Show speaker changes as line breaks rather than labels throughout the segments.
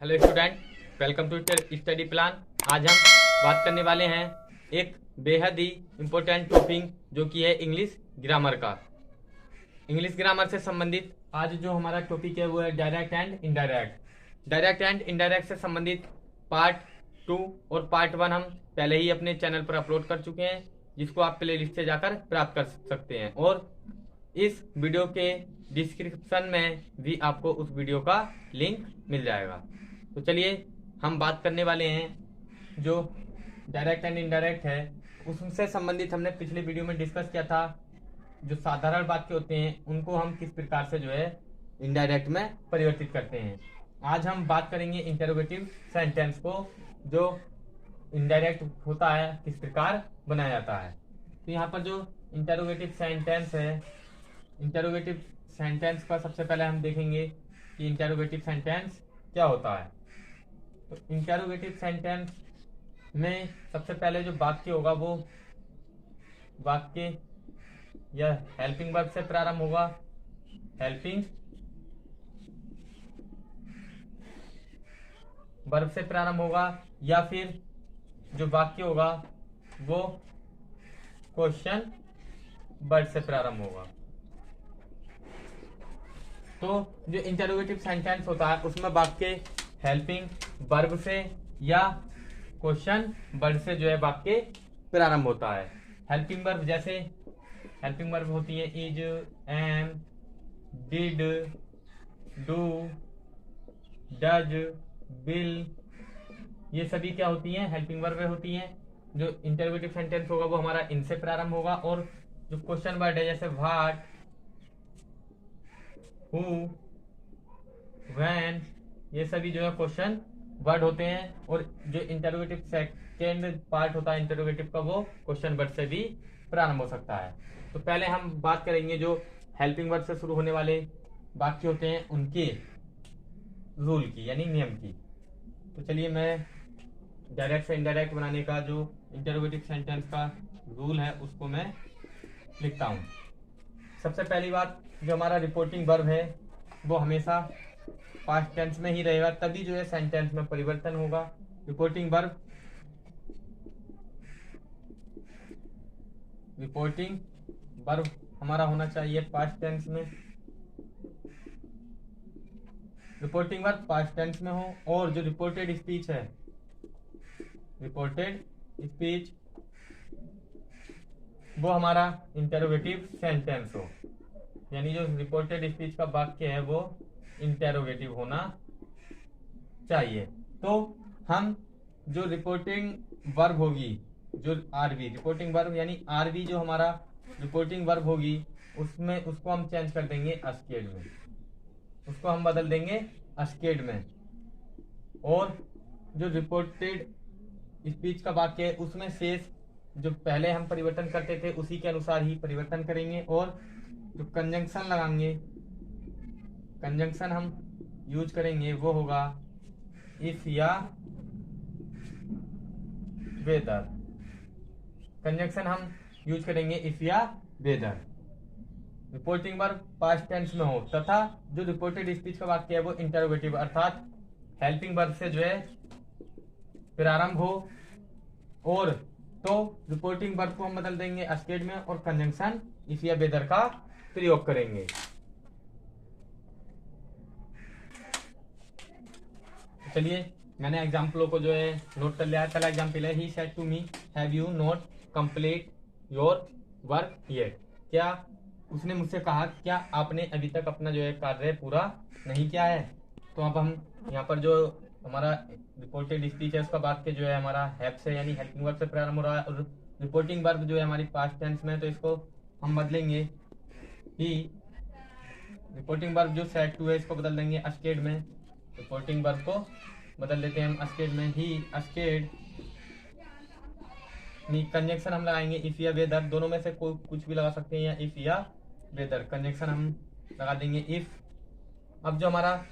Hello student, welcome to study plan. आज हम बात करने वाले हैं एक बेहद ही इम्पोर्टेंट टॉपिक जो कि है इंग्लिश ग्रामर का। इंग्लिश ग्रामर से संबंधित आज जो हमारा टॉपिक है वो है direct and indirect. Direct and indirect से संबंधित पार्ट 2 और पार्ट 1 हम पहले ही अपने चैनल पर अपलोड कर चुके हैं, जिसको आप प्ले लिस्ट से जाकर प्राप्त कर सकते हैं। और इस वीडियो के डिस्क्रिप्शन में भी आपको उस वीडियो का लिंक मिल जाएगा। तो चलिए हम बात करने वाले हैं जो डायरेक्ट एंड इनडायरेक्ट है, उससे संबंधित हमने पिछले वीडियो में डिस्कस किया था। जो साधारण वाक्य होते हैं उनको हम किस प्रकार से जो है इनडायरेक्ट में परिवर्तित करते हैं। आज हम बात करेंगे इंटरोगेटिव सेंटेंस को, जो इनडायरेक्ट होता है किस प्रकार बनाया जाता है। तो यहाँ पर जो इंटरोगेटिव सेंटेंस है, इंटरोगेटिव सेंटेंस का सबसे पहले हम देखेंगे कि इंटरोगेटिव सेंटेंस क्या होता है। तो इंटरोगेटिव सेंटेंस में सबसे पहले जो वाक्य होगा वो वाक्य या हेल्पिंग वर्ब से प्रारंभ होगा, हेल्पिंग वर्ब से प्रारंभ होगा, या फिर जो वाक्य होगा वो क्वेश्चन वर्ड से प्रारंभ होगा। तो जो इंटरोगेटिव सेंटेंस होता है उसमें वाक्य हेल्पिंग वर्ब से या क्वेश्चन वर्ड से जो है वाक्य प्रारंभ होता है। हेल्पिंग वर्ब जैसे हेल्पिंग वर्ब होती है is, am, did, do, does, will, ये सभी क्या होती हैं, हेल्पिंग वर्ब होती हैं। जो इंटरोगेटिव सेंटेंस होगा वो हमारा इनसे प्रारंभ होगा। और जो क्वेश्चन वर्ड है जैसे व्हाट, हु, व्हेन, ये सभी जो है क्वेश्चन वर्ड होते हैं। और जो इंटरोगेटिव सेकेंड पार्ट होता है इंटरोगेटिव का, वो क्वेश्चन वर्ड से भी प्रारंभ हो सकता है। तो पहले हम बात करेंगे जो हेल्पिंग वर्ड से शुरू होने वाले वाक्य होते हैं उनके रूल की, यानी नियम की। तो चलिए मैं डायरेक्ट से इनडायरेक्ट बनाने का जो इंटरोगेटिव सेंटेंस का रूल है उसको मैं लिखता हूं। सबसे पहली बात, जो हमारा रिपोर्टिंग वर्ब है वो हमेशा पास्ट टेंस में ही रहेगा, तभी जो है सेंटेंस में परिवर्तन होगा। रिपोर्टिंग वर्ब हमारा होना चाहिए पास्ट टेंस में, रिपोर्टिंग वर्ब पास्ट टेंस में हो। और जो रिपोर्टेड स्पीच है, रिपोर्टेड स्पीच वो हमारा इंटरोगेटिव सेंटेंस हो, यानी जो रिपोर्टेड स्पीच का वाक्य है वो इंटरोगेटिव होना चाहिए। तो हम जो रिपोर्टिंग वर्ब होगी, जो आरबी रिपोर्टिंग वर्ब यानी आरबी जो हमारा रिपोर्टिंग वर्ब होगी उसमें उसको हम चेंज कर देंगे अस्केड में, उसको हम बदल देंगे अस्केड में। और जो रिपोर्टेड स्पीच का वाक्य है उसमें शेष जो पहले हम परिवर्तन करते थे उसी के अनुसार ही परिवर्तन करेंगे। और जो कंजंक्शन लगाएंगे, कंजंक्शन हम यूज करेंगे वो होगा इफ या वेदर। कंजंक्शन हम यूज करेंगे इफ या whether. Reporting verb past tense में हो तथा जो रिपोर्टेड स्पीच का वाक्य है वो इंटरोगेटिव अर्थात हेल्पिंग वर्ब से जो है प्रारंभ हो। और तो रिपोर्टिंग वर्ब को हम बदल देंगे अस्केड में और कंजंक्शन इफ या वेदर का प्रयोग करेंगे। चलिए मैंने एग्जाम्पलों को जो है नोट कर लिया है। पहला एग्जाम्पल है, he said to me have you not complete your work yet. क्या उसने मुझसे कहा क्या आपने अभी तक अपना जो है कार्य पूरा नहीं किया है। तो अब हम यहाँ पर जो हमारा रिपोर्टेड स्पीच है उसका वाक्य जो है हमारा हैव से यानी हेल्पिंग वर्ब से प्रारंभ हो रहा है, और रिपोर्टिंग वर्ब जो है हमारी पास्ट टेंस में, तो इसको हम बदलेंगे ही। रिपोर्टिंग वर्ब जो सेड टू है इसको बदल देंगे अस्केड में, रिपोर्टिंग वर्ब को बदल देते हैं हम अस्केड में, ही अस्केड। कंजंक्शन हम लगाएंगे इफ या वेदर, दोनों में से कोई कुछ भी लगा सकते हैं, या इफ या वेदर। कंजंक्शन हम लगा देंगे इफ। अब जो हमारा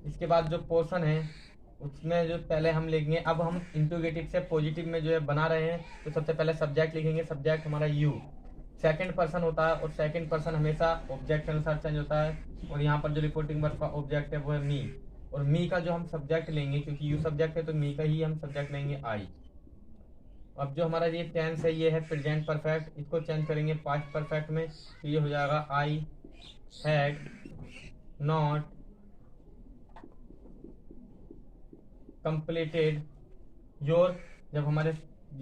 इसके बाद जो पोर्शन है उसमें जो पहले हम लिखेंगे, अब हम इंटरोगेटिव से पॉजिटिव में जो है बना रहे हैं, तो सबसे पहले सब्जेक्ट लिखेंगे। सब्जेक्ट हमारा यू, सेकंड पर्सन होता है और सेकंड पर्सन हमेशा ऑब्जेक्ट के अनुसार चेंज होता है। और यहाँ पर जो रिपोर्टिंग वर्ब का ऑब्जेक्ट है वो है मी। और मी का जो हम सब्जेक्ट लेंगे, क्योंकि यू सब्जेक्ट है तो मी का ही हम सब्जेक्ट लेंगे आई। अब जो हमारा ये टेंस है ये है प्रेजेंट परफेक्ट, इसको चेंज करेंगे पास्ट परफेक्ट में, तो ये हो जाएगा I had not completed your. जब हमारे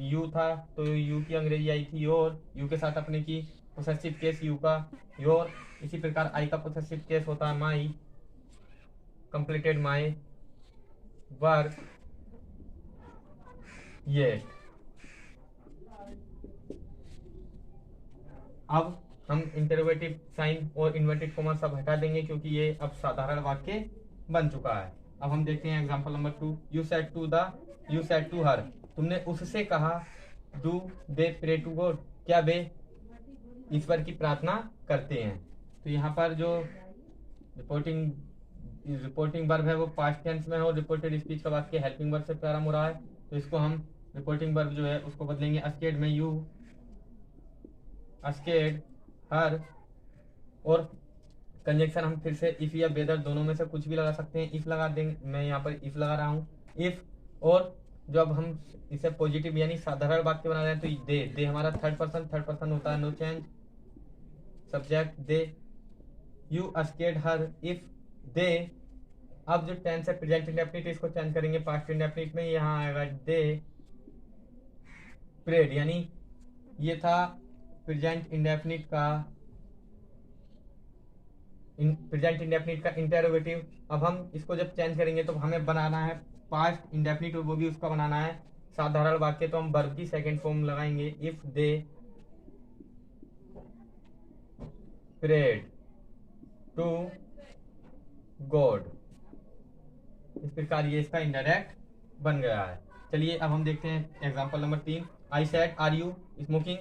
यू था तो यू की अंग्रेजी आई थी योर, यू के साथ अपने की पोसेसिव केस यू का योर। इसी प्रकार आई का पोसेसिव केस होता है माई, कंप्लीटेड माई वर्क येट। अब हम इंटरोगेटिव साइन और इन्वर्टेड कॉमा सब हटा देंगे क्योंकि ये अब साधारण वाक्य बन चुका है। अब हम देखते हैं example number 2। You said to her, तुमने उससे कहा do they pray to God, क्या वे ईश्वर की प्रार्थना करते हैं। तो यहाँ पर जो रिपोर्टिंग वर्ब है वो पास्ट टेंस में है और रिपोर्टेड स्पीच का वाक्य हेल्पिंग वर्ब से प्रारंभ हो रहा है, तो इसको हम रिपोर्टिंग वर्ब जो है उसको बदलेंगे अस्केड में यू अस्केड हर, और कंजक्शन हम फिर से इफ या वेदर दोनों में से कुछ भी लगा सकते हैं। इफ लगा देंगे, मैं यहाँ पर इफ लगा रहा हूँ इफ, और जब हम इसे पॉजिटिव यानी साधारण वाक्य बना रहे हैं तो दे हमारा थर्ड पर्सन होता है, no change subject they. You asked her if they. अब जो टेंस है प्रेजेंट इंडेफिनिट, इसको चेंज करेंगे पास्ट इंडेफिनिट में, यहाँ आएगा दे प्रेड, यानी ये था प्रेजेंट इंडेफिनिट का इंटेरोगेटिव। अब हम इसको जब चेंज करेंगे तो हमें बनाना है पास्ट इंडेफिनिट, वो भी उसका बनाना है साधारण वाक्य, तो हम वर्ब की सेकंड फॉर्म लगाएंगे if they prayed to God. इस प्रकार ये इसका इंडायरेक्ट बन गया है। चलिए अब हम देखते हैं example number 3। I said are you smoking,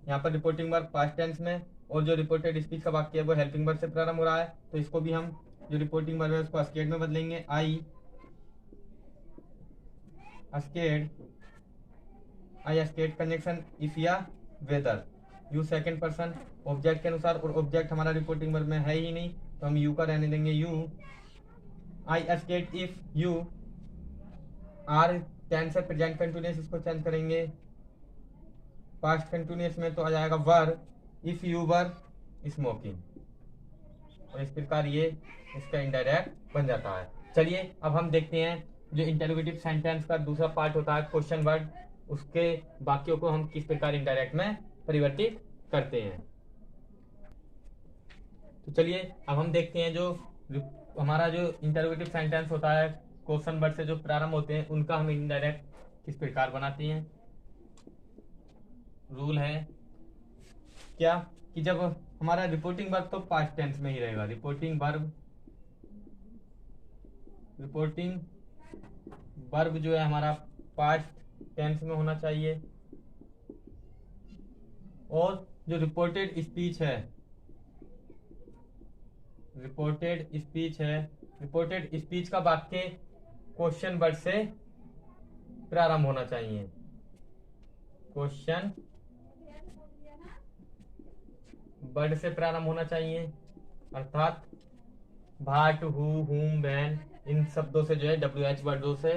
यहाँ पर रिपोर्टिंग वर्ब पास्ट टेंस में और जो रिपोर्टेड स्पीच का वाक्य है वो हेल्पिंग वर्ब से प्रारंभ हो रहा है, तो इसको भी हम जो रिपोर्टिंग वर्ब है उसको अस्केड में बदलेंगे आई अस्केड कंजक्शन इफ या whether, you second person object के अनुसार, और ऑब्जेक्ट हमारा रिपोर्टिंग वर्ब में है ही नहीं तो हम यू का रहने देंगे you. I asked if you, आर टेंस है प्रेजेंट कंटिन्यूअस, इसको चेंज करेंगे पास्ट कंटिन्यूअस में तो आ जाएगा were if you were smoking, और इस प्रकार ये इसका इंडायरेक्ट बन जाता है। चलिए अब हम देखते हैं जो इंटेरोगेटिव सेंटेंस का दूसरा पार्ट होता है क्वेश्चन वर्ड, उसके वाक्यों को हम किस प्रकार इंडायरेक्ट में परिवर्तित करते हैं। तो चलिए अब हम देखते हैं जो हमारा जो इंटेरोगेटिव सेंटेंस होता है क्वेश्चन वर्ड से जो प्रारंभ होते हैं उनका हम इंडायरेक्ट किस प्रकार बनाते हैं। रूल है क्या कि जब हमारा रिपोर्टिंग वर्ब तो पास्ट टेंस में ही रहेगा, रिपोर्टिंग वर्ब जो है हमारा पास्ट टेंस में होना चाहिए, और जो रिपोर्टेड स्पीच का वाक्य क्वेश्चन वर्ड से प्रारंभ होना चाहिए। क्वेश्चन वर्ड से प्रारंभ होना चाहिए, अर्थात भाट हु हुम वैन इन शब्दों से जो है WH वर्डों से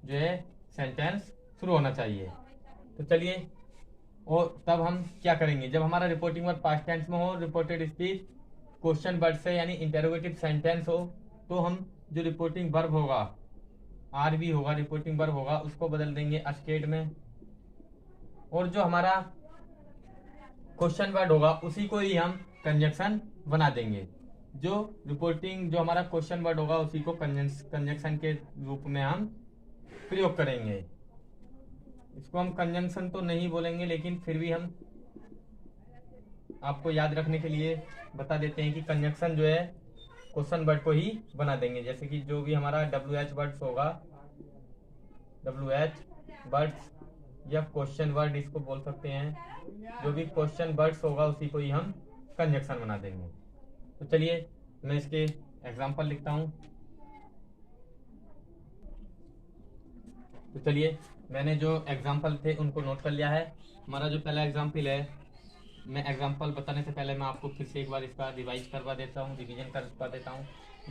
जो है सेंटेंस शुरू होना चाहिए। तो चलिए, और तब हम क्या करेंगे जब हमारा रिपोर्टिंग वर्ब पास्ट टेंस में हो, रिपोर्टेड स्पीच क्वेश्चन वर्ड से यानी इंटेरोगेटिव सेंटेंस हो, तो हम जो रिपोर्टिंग वर्ब होगा RV होगा, रिपोर्टिंग वर्ब होगा, उसको बदल देंगे अस्केड में, और जो हमारा क्वेश्चन वर्ड होगा उसी को ही हम कंजक्शन बना देंगे। जो हमारा क्वेश्चन वर्ड होगा उसी को कंजक्शन के रूप में हम प्रयोग करेंगे। इसको हम कंजक्शन तो नहीं बोलेंगे, लेकिन फिर भी हम आपको याद रखने के लिए बता देते हैं कि कंजक्शन जो है क्वेश्चन वर्ड को ही बना देंगे। जैसे कि जो भी हमारा WH वर्ड्स होगा, WH वर्ड्स या क्वेश्चन वर्ड इसको बोल सकते हैं, जो भी क्वेश्चन वर्ड्स होगा उसी को ही हम कंजक्शन बना देंगे। तो चलिए मैं इसके एग्जांपल लिखता हूं। तो चलिए मैंने जो एग्जांपल थे उनको नोट कर लिया है। हमारा जो पहला एग्जांपल है, मैं एग्जांपल बताने से पहले मैं आपको फिर से एक बार इसका रिवाइज करवा देता हूँ, रिवीजन करवा देता हूँ।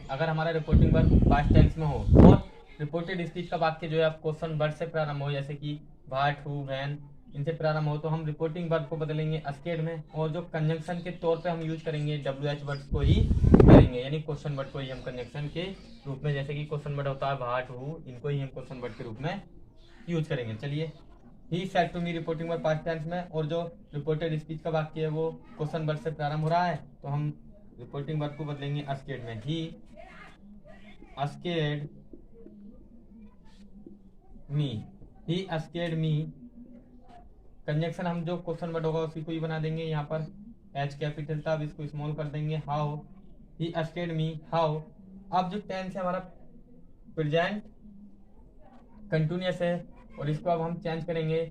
अगर हमारा रिपोर्टिंग वर्ब पास्ट टेंस में हो और रिपोर्टेड स्पीच का वाक्य जो है आप क्वेश्चन वर्ड से प्रारंभ हो, जैसे कि व्हाट, हु, व्हेन, इनसे प्रारंभ हो, तो हम रिपोर्टिंग वर्ब को बदलेंगे अस्केड में, और जो कंजंक्शन के तौर पे हम यूज करेंगे WH वर्ड्स को ही करेंगे, यानी क्वेश्चन वर्ड को ही हम कंजंक्शन के रूप में, जैसे कि क्वेश्चन वर्ड होता है व्हाट, हु, इनको ही हम क्वेश्चन वर्ड के रूप में यूज करेंगे। चलिए, he said to me reporting verb past tense में, और जो रिपोर्टेड स्पीच का वाक्य है वो क्वेश्चन वर्ड से प्रारंभ हो रहा है, तो हम रिपोर्टिंग वर्ब को बदलेंगे अस्केड में। ही अस्केड मी, ही अस्केड मी। कंजंक्शन हम जो क्वेश्चन वर्ड होगा उसी को ही बना देंगे, यहाँ पर एच कैपिटल था, अब इसको स्मॉल कर देंगे। How, he asked me how. अब जो टेंस है हमारा प्रेजेंट कंटिन्यूअस है, और इसको अब हम चेंज करेंगे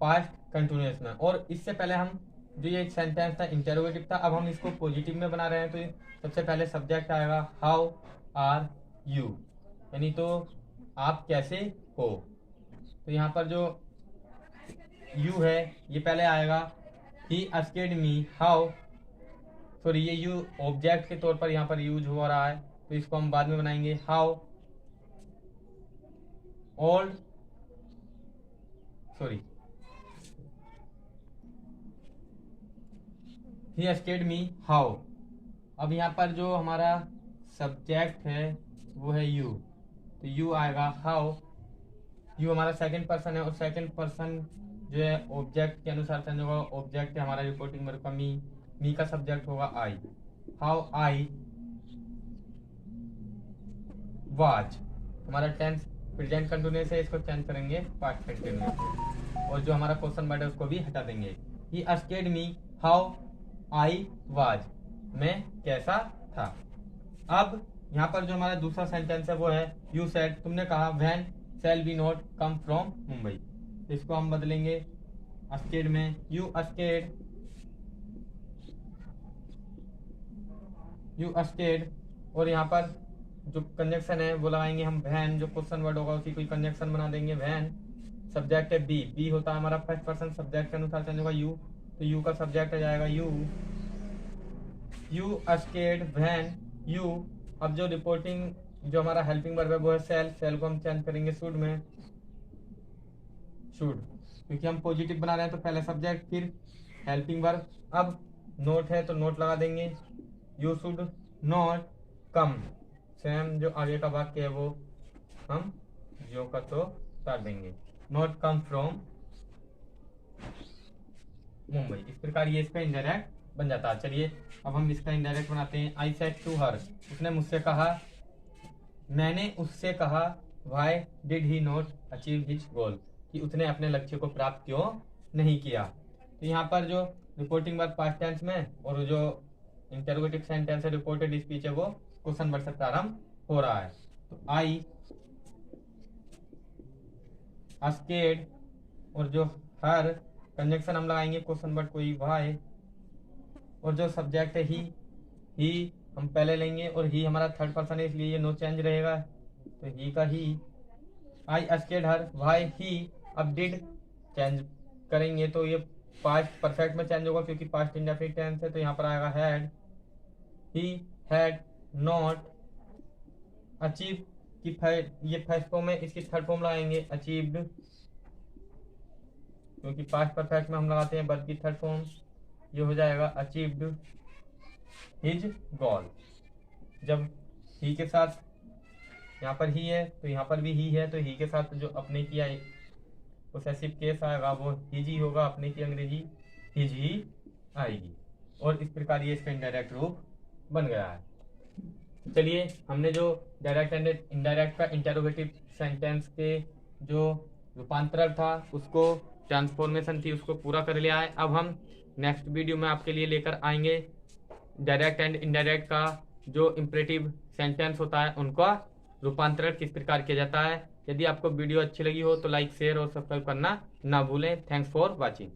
पास्ट कंटिन्यूअस में। और इससे पहले हम जो ये सेंटेंस था इंटरोगेटिव था, अब हम इसको पॉजिटिव में बना रहे हैं, तो सबसे पहले सब्जेक्ट आएगा हाउ आर यू, यानी तो आप कैसे हो। तो यहाँ पर जो यू है ये पहले आएगा। ही अस्केड मी हाउ, सॉरी ये यू ऑब्जेक्ट के तौर पर यहाँ पर यूज हो रहा है, तो इसको हम बाद में बनाएंगे। How old, sorry he asked me how. अब यहाँ पर जो हमारा सब्जेक्ट है वो है यू, तो यू आएगा हाउ। यू हमारा सेकंड पर्सन है, और सेकंड पर्सन जो है ऑब्जेक्ट के अनुसार चेंज होगा। ऑब्जेक्ट है हमारा रिपोर्टिंग वर्ब का मी का सब्जेक्ट होगा आई। हाउ आई वाज, हमारा टेंस प्रेजेंट कंटिन्यूअस है, इसको चेंज करेंगे पास्ट कंटिन्यूअस, और जो हमारा क्वेश्चन वर्ड है उसको भी हटा देंगे। ही asked me how I was, मैं कैसा था। अब यहाँ पर जो हमारा दूसरा सेंटेंस है वो है यू सेड, तुमने कहा when shall we not come from Mumbai, इसको हम बदलेंगे अस्केड में। यू अस्केड, यू अस्केड, और यहाँ पर जो कंजंक्शन है वो लगाएंगे हम व्हेन, जो क्वेश्चन वर्ड होगा उसी कोई कंजंक्शन बना देंगे। व्हेन सब्जेक्ट है बी होता है हमारा फर्स्ट पर्सन, सब्जेक्ट के अनुसार चेंज होगा यू, तो यू का सब्जेक्ट आ जाएगा you. You asked when you. अब जो रिपोर्टिंग जो हमारा हेल्पिंग वर्ब है वो है सेल को हम चेंज करेंगे शुड में, शुड, क्योंकि हम पॉजिटिव बना रहे हैं तो पहले सब्जेक्ट फिर हेल्पिंग वर्ब। अब नोट है तो नोट लगा देंगे। You should not come, same जो आगे का वाक्य है वो हम जो का तो कर देंगे, नॉट कम फ्रॉम मुंबई। इस प्रकार ये इसका इनडायरेक्ट बन जाता है। चलिए अब हम इसका इनडायरेक्ट बनाते हैं। आई सेड टू हर, उसने मुझसे कहा, मैंने उससे कहा, why did he not achieve his goal, कि उसने अपने लक्ष्य को प्राप्त क्यों नहीं किया। तो यहाँ पर जो रिपोर्टिंग वर्ब पास्ट टेंस में, और जो इंटरोगेटिव सेंटेंस है रिपोर्टेड स्पीच है वो क्वेश्चन वर्ड से प्रारंभ हो रहा है। तो आई अस्केड, और जो हर कंजंक्शन हम लगाएंगे क्वेश्चन वर्ड को ही व्हाई, और जो सब्जेक्ट है ही हम पहले लेंगे, और ही हमारा थर्ड पर्सन है इसलिए ये नो चेंज रहेगा, तो ही का ही। आई अस्केड हर व्हाई ही, अब डिड चेंज करेंगे तो ये पास्ट परफेक्ट में चेंज होगा क्योंकि पास्ट इंडेफिनिट टेंस है, तो यहाँ पर आएगा had. He had not achieve की ये फर्स्ट फॉर्म है, इसकी थर्ड फॉर्म लगाएंगे अचीव्ड, क्योंकि पास्ट परफेक्ट में हम लगाते हैं वर्ब की थर्ड फॉर्म, ये हो जाएगा अचीव्ड हिज गोल। जब ही के साथ यहाँ पर ही है तो यहाँ पर भी ही है, तो ही के साथ जो अपने किया पोसेसिव केस आएगा वो हिज ही होगा, अपने की अंग्रेजी हिज ही आएगी, और इस प्रकार ये इसका इनडायरेक्ट रूप बन गया है। चलिए हमने जो डायरेक्ट एंड इनडायरेक्ट का इंटरोगेटिव सेंटेंस के जो रूपांतरण था उसको ट्रांसफॉर्मेशन थी उसको पूरा कर लिया है। अब हम नेक्स्ट वीडियो में आपके लिए लेकर आएंगे डायरेक्ट एंड इनडायरेक्ट का जो इंपरेटिव सेंटेंस होता है उनका रूपांतरण किस प्रकार किया जाता है। यदि आपको वीडियो अच्छी लगी हो तो लाइक, शेयर और सब्सक्राइब करना ना भूलें। Thanks for watching.